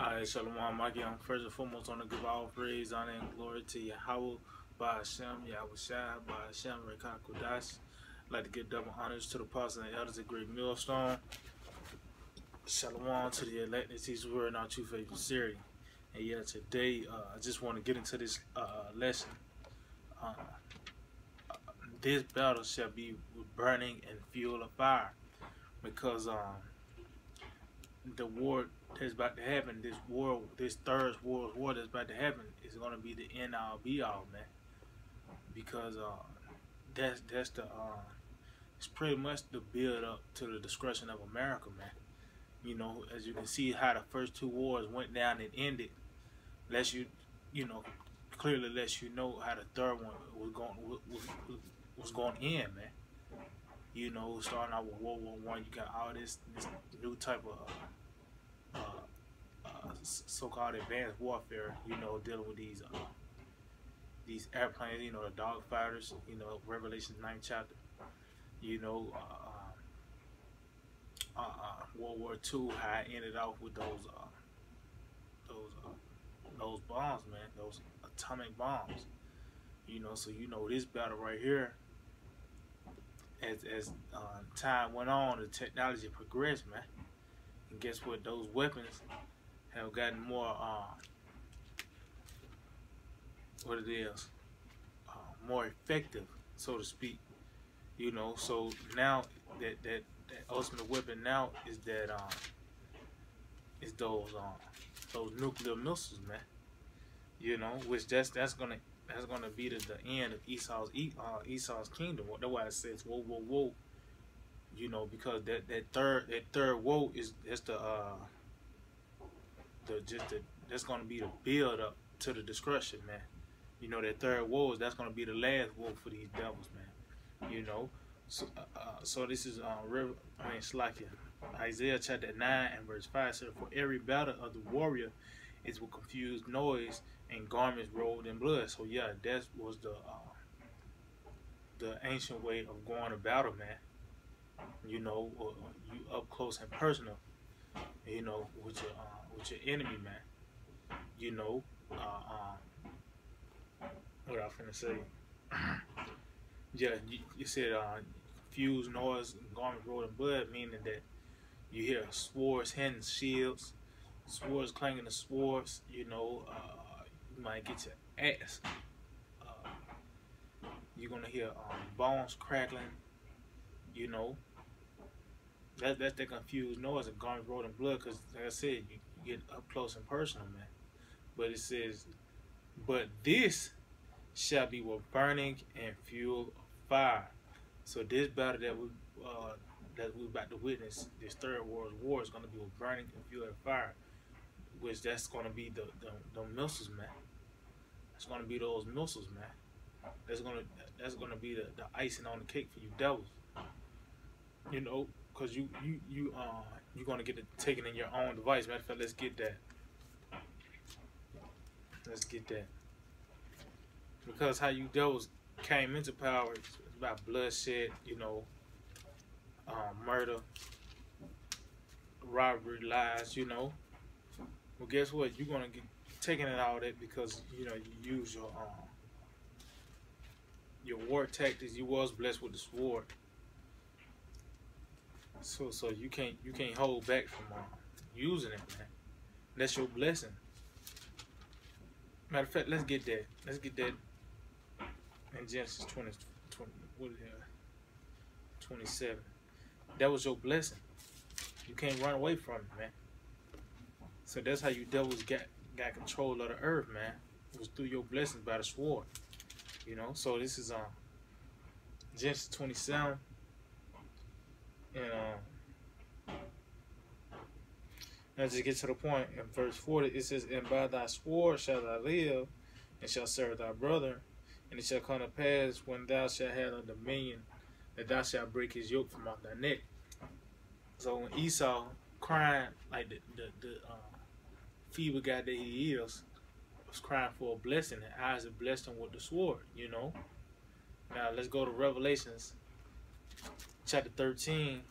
Alright, Shalom, Maki. I'm first and foremost on to give all praise, honor, and glory to Yahweh, by Hashem, Yahweh Shai, by Hashem, Rekah Kodash. I'd like to give double honors to the apostles and elders of Great Millstone. Shalom to the elect that teach the word in our true faith and sincerity. And yeah, today, I just want to get into this lesson. This battle shall be with burning and fuel of fire, because the war that's about to happen, this third world war that's about to happen, is going to be the end all be all, man. Because that's the it's pretty much the build up to the destruction of America, man. You know, as you can see how the first two wars went down and ended, lets you clearly lets you know how the third one was going to end, man. You know, starting out with World War I, you got all this new type of so-called advanced warfare, you know, dealing with these airplanes, you know, the dog fighters, you know, Revelation 9th chapter, you know, World War II, how it ended off with those bombs, man, those atomic bombs, you know. So, you know, this battle right here, as time went on, the technology progressed, man. And guess what? Those weapons have gotten more, more effective, so to speak. You know, so now that ultimate weapon now is that is those nuclear missiles, man. You know, which that's gonna be the end of Esau's kingdom. That's why it says whoa, whoa, whoa. You know, because that third woe is that's that's gonna be the build up to the destruction, man. You know, that third woe that's gonna be the last woe for these devils, man. You know, so this is Isaiah chapter 9 and verse 5 said, "For every battle of the warrior is with confused noise and garments rolled in blood." So yeah, that was the ancient way of going to battle, man. You know, you up close and personal, you know, with your enemy, man. You know, what I was finna say. Yeah, you said confused noise and garment rolled in blood, meaning that you hear swords hitting shields, swords clanging the swords. You know, you might get your ass. You're gonna hear bones crackling. You know, that's the confused noise and garment rolled in blood, because like I said, you get up close and personal, man. But it says, but this shall be with burning and fuel of fire. So this battle that we're about to witness, this third world war, is going to be with burning and fuel of fire, which that's going to be the missiles, man. It's going to be those missiles, man. That's gonna be the icing on the cake for you devils. You know, because you're gonna get it taken in your own device. Matter of fact, let's get that. Let's get that. Because how you devils came into power is about bloodshed, you know, murder, robbery, lies, you know. Well, guess what? You're gonna get taken in all that because, you know, you use your war tactics. You was blessed with the sword. So you can't hold back from using it, man. That's your blessing. Matter of fact, let's get that. Let's get that in Genesis 27. That was your blessing. You can't run away from it, man. So that's how you devils got control of the earth, man. It was through your blessings by the sword. You know. So this is Genesis 27. And let's just get to the point. In verse 40, it says, "And by thy sword shalt thou live, and shalt serve thy brother. And it shall come to pass, when thou shalt have a dominion, that thou shalt break his yoke from off thy neck." So when Esau crying like the feeble guy that he is, was crying for a blessing, and Isaac blessed him with the sword. You know. Now let's go to Revelations chapter 13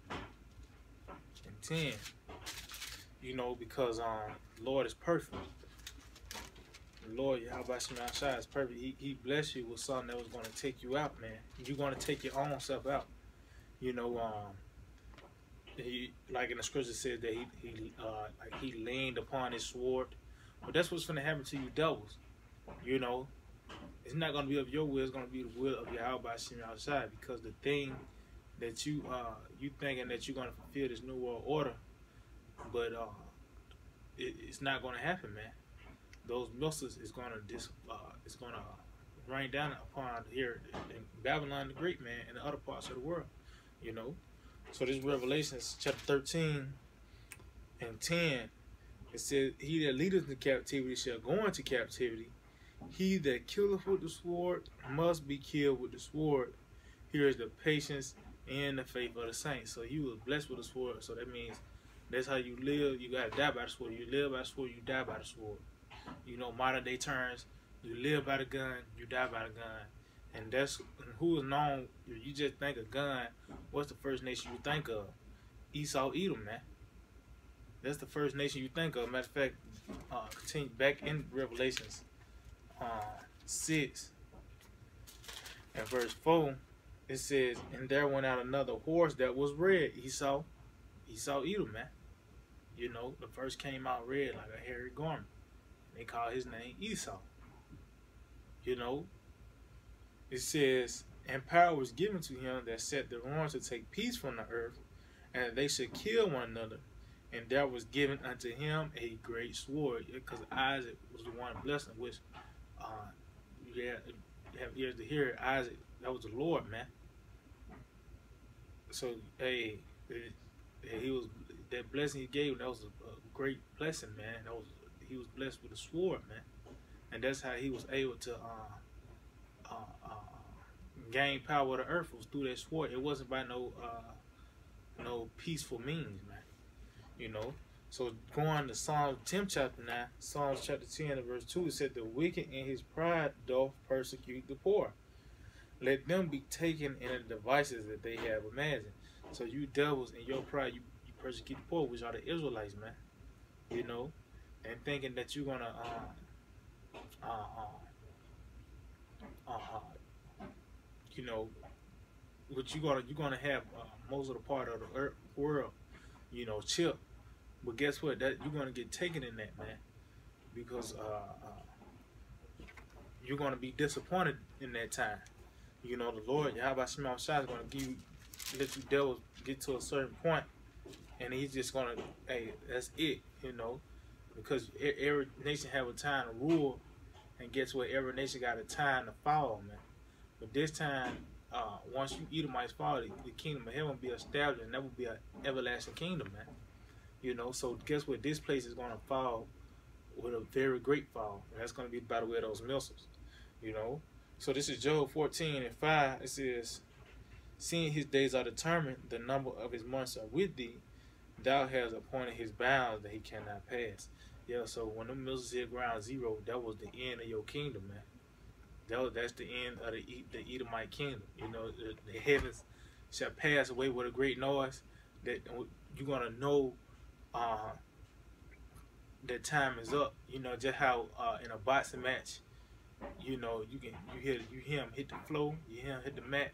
and 10. You know, because the Lord is perfect. The Lord, Yahweh Shem Shai is perfect. He blessed you with something that was going to take you out, man. You're going to take your own self out. You know, he, like in the scripture says that he leaned upon his sword. But that's what's going to happen to you devils. You know, it's not going to be of your will. It's going to be the will of Yahweh Shem Shai, because the thing that you thinking that you're going to fulfill this new world order, but it's not going to happen, man. Those missiles is going to rain down upon here in Babylon the Great, man, and the other parts of the world, you know. So this Revelations chapter 13 and 10, it says, "He that leadeth into captivity shall go into captivity. He that killeth with the sword must be killed with the sword. Here is the patience and the faith of the saints." So you was blessed with the sword. So that means that's how you live. You gotta die by the sword. You live by the sword. You die by the sword. You know, modern day terms, you live by the gun, you die by the gun. And that's who is known. You just think of gun, what's the first nation you think of? Esau, Edom, man. That's the first nation you think of. Matter of fact, continue back in Revelations 6 and verse 4, it says, "And there went out another horse that was red." Esau, Edom, man. You know, the first came out red like a hairy garment. They call his name Esau. You know, it says, "And power was given to him that set the horns to take peace from the earth, and that they should kill one another. And there was given unto him a great sword," because Isaac was the one blessing, which you have ears to hear. Isaac, that was the Lord, man. So hey, he was, that blessing he gave him, that was a great blessing, man. He was blessed with a sword, man, and that's how he was able to gain power of the earth, was through that sword. It wasn't by no peaceful means, man. You know. So going to Psalms 10 chapter 9, Psalms chapter 10 and verse 2, it said, "The wicked in his pride doth persecute the poor. Let them be taken in the devices that they have imagined." So you devils in your pride, you persecute the poor, which are the Israelites, man. You know. And thinking that you're gonna you know, what you're gonna have most of the part of the world, you know, chill. But guess what? That you're gonna get taken in that, man, because you're gonna be disappointed in that time. You know, the Lord Yahweh Shema Shai is gonna let you devils get to a certain point, and He's just gonna, hey, that's it, you know. Because every nation have a time to rule, and guess what? Every nation got a time to fall, man. But this time, once you Edomites fall, the kingdom of heaven will be established, and that will be an everlasting kingdom, man. You know, so guess what? This place is going to fall with a very great fall, and that's going to be by the way of those missiles. You know, so this is Job 14 and 5. It says, "Seeing his days are determined, the number of his months are with thee. Thou hast appointed his bounds that he cannot pass." Yeah, so when them missiles hit ground zero, that was the end of your kingdom, man. That's the end of the Edomite kingdom. You know, the heavens shall pass away with a great noise. That you're gonna know that time is up. You know, just how in a boxing match, you know, you hear him hit the floor, you hear him hit the mat.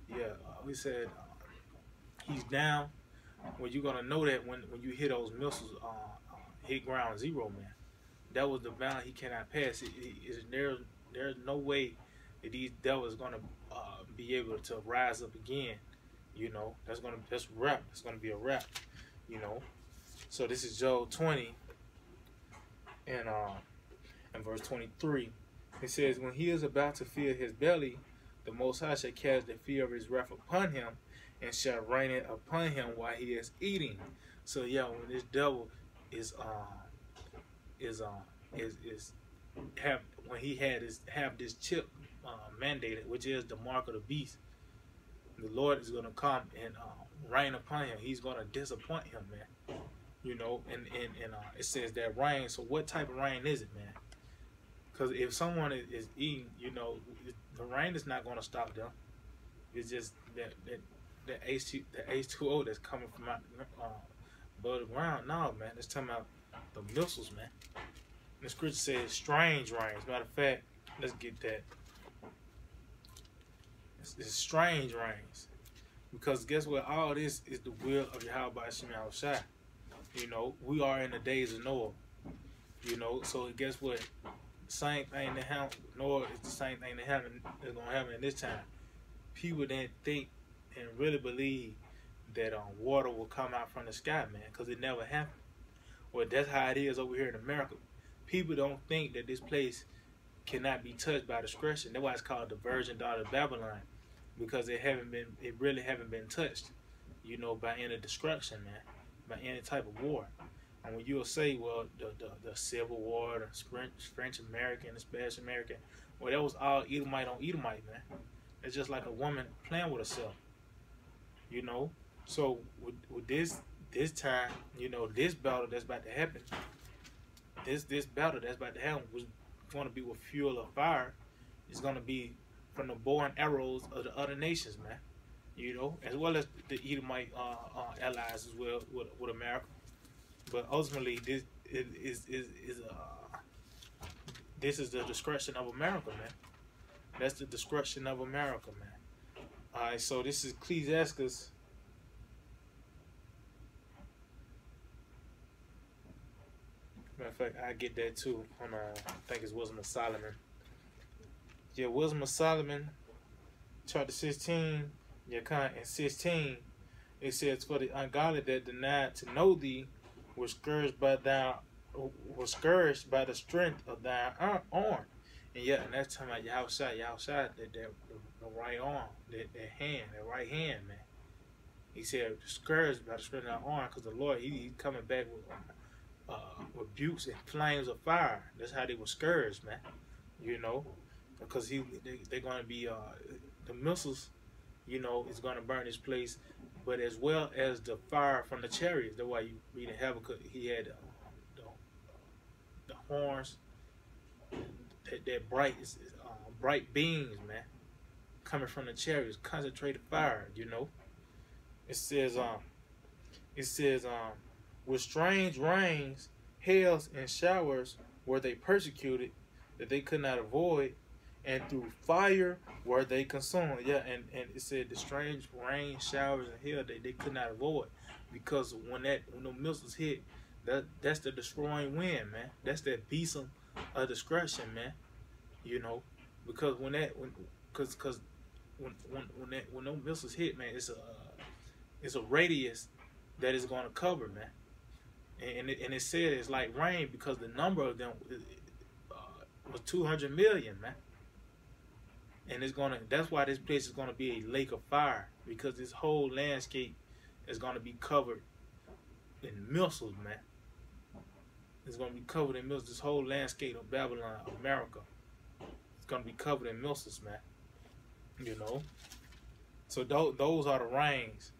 Yeah, we said he's down. Well, you're gonna know that when you hear those missiles hit ground zero, man. That was the bound he cannot pass. There's no way that these devils are gonna be able to rise up again. You know, that's wrap. It's gonna be a wrap. You know. So this is Job 20 and verse 23. It says, "When he is about to fill his belly, the Most High shall cast the fear of his wrath upon him, and shall rain it upon him while he is eating." So yeah, when this devil when he have this chip mandated, which is the mark of the beast, the Lord is gonna come and rain upon him. He's gonna disappoint him, man. You know, and it says that rain. So what type of rain is it, man? Because if someone is eating, you know, the rain is not gonna stop them. It's just that the H2O that's coming from above the ground. No, man, it's talking about the missiles, man. The scripture says strange rains. Matter of fact, let's get that. It's strange rains. Because guess what? All this is the will of Yahweh Hashem Yahushua. You know, we are in the days of Noah. You know, so guess what? Same thing that happened. Noah is the same thing that happened. Is gonna happen in this time. People didn't think and really believe that water will come out from the sky, man, because it never happened. Well, that's how it is over here in America. People don't think that this place cannot be touched by discretion. That's why it's called the Virgin Daughter of Babylon, because it really haven't been touched, you know, by any destruction, man, by any type of war. And when you'll say, well, the Civil War, the French American, the Spanish American, well, that was all Edomite on Edomite, man. It's just like a woman playing with herself, you know. So with this time, you know, this battle that's about to happen, this battle that's about to happen was going to be with fuel of fire. It's going to be from the bow and arrows of the other nations, man. You know, as well as the Edomite allies as well with America. But ultimately, this is the destruction of America, man. That's the destruction of America, man. All right, so this is Ecclesiastes. Matter of fact, I get that too. Hold on, I think it's Wisdom of Solomon. Yeah, Wisdom of Solomon, chapter 16, and 16. It says, "For the ungodly that denied to know thee were scourged by the strength of thy arm." And that's talking about Yahushua, the right arm, that right hand, man. He said, scourged by the strength of thy arm, because the Lord, he coming back with rebukes and flames of fire. That's how they were scourged, man. You know, because they're going to be the missiles, you know, is going to burn this place, but as well as the fire from the chariots. That's why you read in Habakkuk, he had the horns, that bright beams, man, coming from the chariots, concentrated fire. You know, it says with strange rains, hails, and showers were they persecuted, that they could not avoid, and through fire were they consumed. Yeah, and it said the strange rain, showers, and hail they could not avoid, because when the missiles hit, that's the destroying wind, man. That's that beast of destruction, man. You know, because when those missiles hit, man, it's a radius that is going to cover, man. And it said it's like rain, because the number of them was 200 million, man. And that's why this place is gonna be a lake of fire, because this whole landscape is gonna be covered in missiles, man. It's gonna be covered in missiles. This whole landscape of Babylon, America, it's gonna be covered in missiles, man. You know. So those are the rains.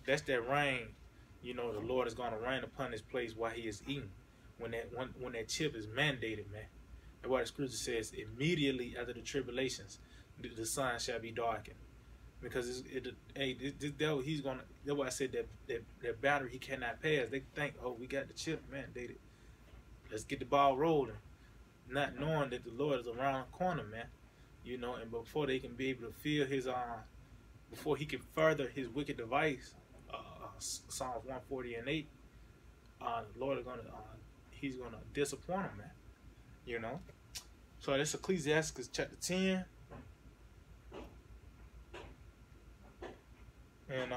That's that rain. You know, the Lord is gonna rain upon this place while He is eating. When that chip is mandated, man. That's why the scripture says, immediately after the tribulations, the sun shall be darkened, because this devil, he's gonna. That's why I said that boundary he cannot pass. They think, oh, we got the chip mandated, let's get the ball rolling, not knowing that the Lord is around the corner, man. You know, and before they can be able to feel his before he can further his wicked device, Psalms 140:8, the Lord is he's gonna disappoint him, man. You know, so that's Ecclesiastes chapter 10. And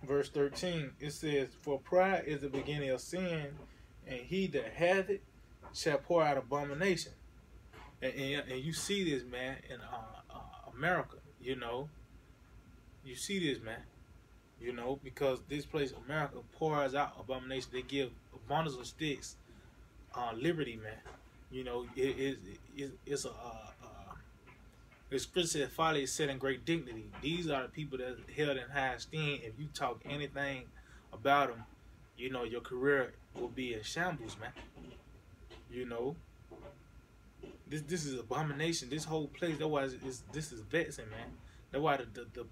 verse 13, it says, "For pride is the beginning of sin, and he that hath it shall pour out abomination." And you see this, man, in America. You know, you see this, man. You know, because this place, America, pours out abomination. They give bundles of sticks, liberty, man. You know, it's the scripture says, "Folly is set in great dignity." These are the people that are held in high esteem. If you talk anything about them, you know, your career will be in shambles, man. You know, this is abomination. This whole place. That's why this is vexing, man. That's why the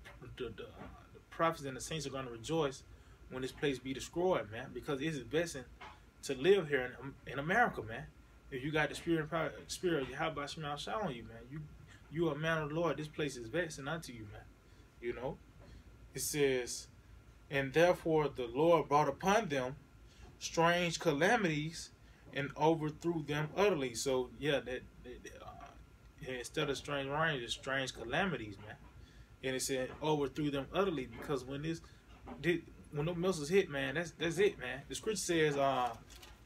prophets and the saints are going to rejoice when this place be destroyed, man, because it's a blessing to live here in America, man. If you got the spirit of Yahweh Shema Shah on you, man, you are a man of the Lord. This place is vexing unto you, man. You know, it says, and therefore the Lord brought upon them strange calamities and overthrew them utterly. So yeah, instead of strange rain, it's strange calamities, man. And it said overthrew them utterly, because when the missiles hit, man, that's it, man. The scripture says, matter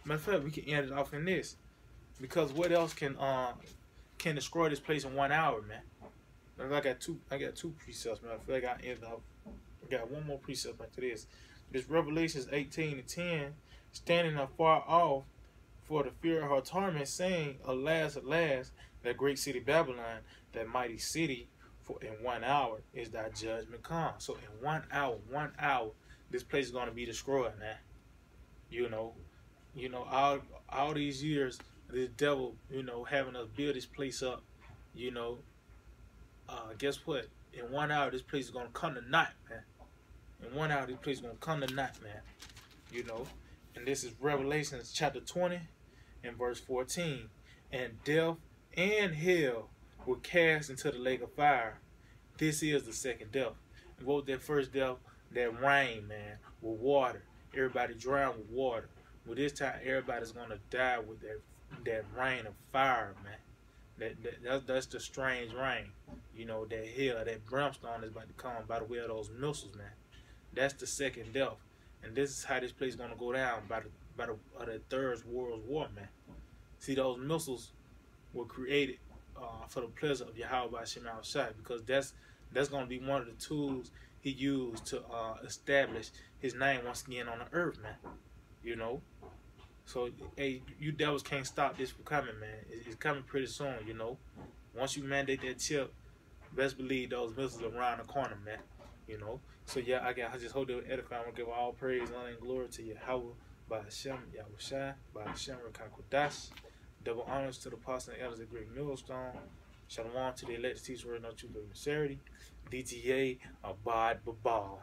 of fact, we can end it off in this, because what else can destroy this place in 1 hour, man? I got two precepts, man. I feel like I got one more precept after this. This Revelations 18:10, standing afar off for the fear of her torment, saying, Alas, alas, that great city Babylon, that mighty city, for in 1 hour is thy judgment come. So in 1 hour, this place is going to be destroyed, man. You know, all these years, this devil, having us build this place up, guess what? In 1 hour, this place is going to come to naught, man. In 1 hour, this place is going to come to naught, man. And this is Revelations chapter 20 and verse 14. And death and hell were cast into the lake of fire. This is the second death. And what was that first death? That rain, man, with water. Everybody drowned with water. Well, this time, everybody's going to die with that rain of fire, man. That's the strange rain. That hell, that brimstone is about to come by the way of those missiles, man. That's the second death. And this is how this place is going to go down by the Third World War, man. See, those missiles were created for the pleasure of Yahweh Shema Shah, because that's going to be one of the tools he used to establish his name once again on the earth, man. So, hey, you devils can't stop this from coming, man. It's coming pretty soon, Once you mandate that chip, best believe those missiles are around the corner, man. So yeah, I just hope they will edify and give all praise, honor, and glory to Yahweh, by Hashem, Yahushua, by Hashem, Rekakodash. Double honors to the apostles and elders of Great Millstone. Shalom to the elect teachers, no truth, but sincerity. DTA, Abad Babal.